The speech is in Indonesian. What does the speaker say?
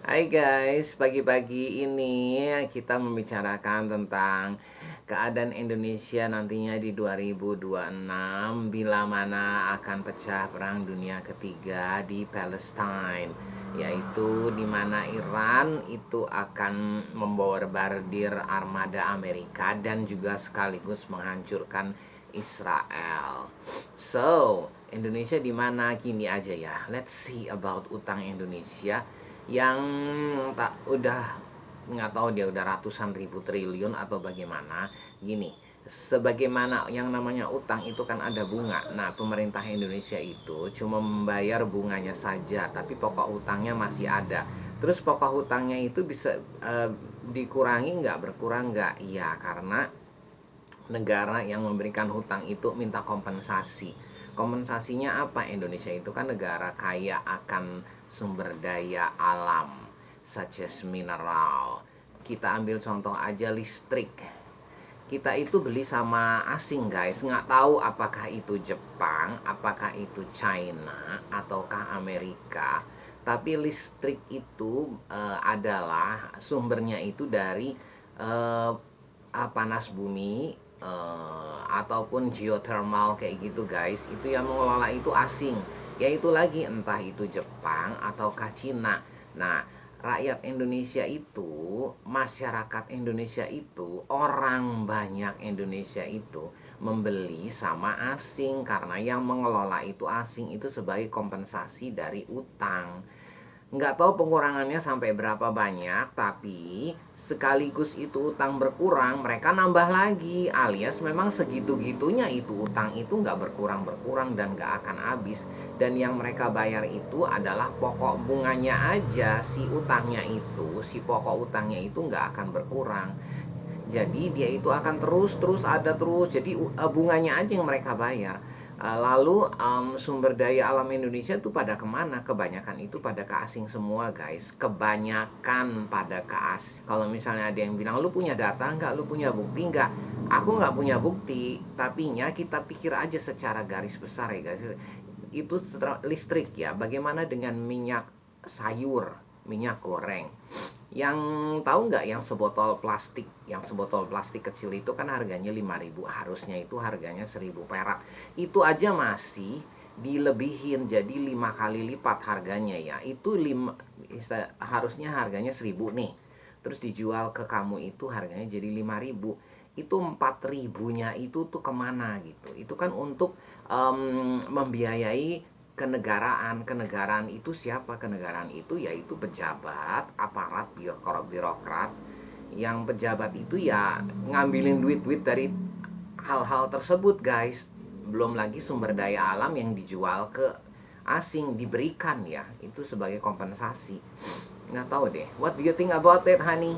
Hai guys, pagi-pagi ini kita membicarakan tentang keadaan Indonesia nantinya di 2026 bila mana akan pecah Perang Dunia Ketiga di Palestine, yaitu di mana Iran itu akan membombardir armada Amerika dan juga sekaligus menghancurkan Israel. So, Indonesia di mana gini aja ya. Let's see about utang Indonesia yang tak udah nggak tahu dia udah ratusan ribu triliun atau bagaimana. Gini, sebagaimana yang namanya utang itu kan ada bunga. Nah, pemerintah Indonesia itu cuma membayar bunganya saja, tapi pokok utangnya masih ada. Terus pokok utangnya itu bisa dikurangi nggak, berkurang nggak? Iya, karena negara yang memberikan hutang itu minta kompensasi. Kompensasinya apa? Indonesia itu kan negara kaya akan sumber daya alam, such as mineral. Kita ambil contoh aja listrik. Kita itu beli sama asing guys, nggak tahu apakah itu Jepang, apakah itu China, ataukah Amerika. Tapi listrik itu adalah sumbernya itu dari eh, panas bumi, ataupun geothermal kayak gitu guys. Itu yang mengelola itu asing, yaitu lagi entah itu Jepang ataukah Cina. Nah, rakyat Indonesia itu, masyarakat Indonesia itu, orang banyak Indonesia itu membeli sama asing karena yang mengelola itu asing, itu sebagai kompensasi dari utang. Nggak tahu pengurangannya sampai berapa banyak, tapi sekaligus itu utang berkurang, mereka nambah lagi, alias memang segitu-gitunya itu utang itu nggak berkurang-berkurang dan nggak akan habis. Dan yang mereka bayar itu adalah pokok bunganya aja, si utangnya itu, si pokok utangnya itu nggak akan berkurang. Jadi dia itu akan terus-terus ada terus, jadi bunganya aja yang mereka bayar. Lalu sumber daya alam Indonesia itu pada kemana? Kebanyakan itu pada ke asing semua guys. Kebanyakan pada ke asing. Kalau misalnya ada yang bilang, lu punya data nggak? Lu punya bukti nggak? Aku nggak punya bukti. Tapi kita pikir aja secara garis besar ya guys. Itu listrik ya. Bagaimana dengan minyak sayur, minyak goreng? Yang tahu nggak yang sebotol plastik kecil itu kan harganya 5.000, harusnya itu harganya 1.000 perak. Itu aja masih dilebihin jadi 5 kali lipat harganya ya. Itu harusnya harganya 1.000 nih. Terus dijual ke kamu itu harganya jadi 5.000. Itu 4.000-nya itu tuh kemana gitu. Itu kan untuk membiayai kenegaraan itu siapa? Kenegaraan itu yaitu pejabat, aparat, birokrat. Yang pejabat itu ya ngambilin duit-duit dari hal-hal tersebut guys. Belum lagi sumber daya alam yang dijual ke asing, diberikan ya itu sebagai kompensasi. Nggak tahu deh, what do you think about it honey?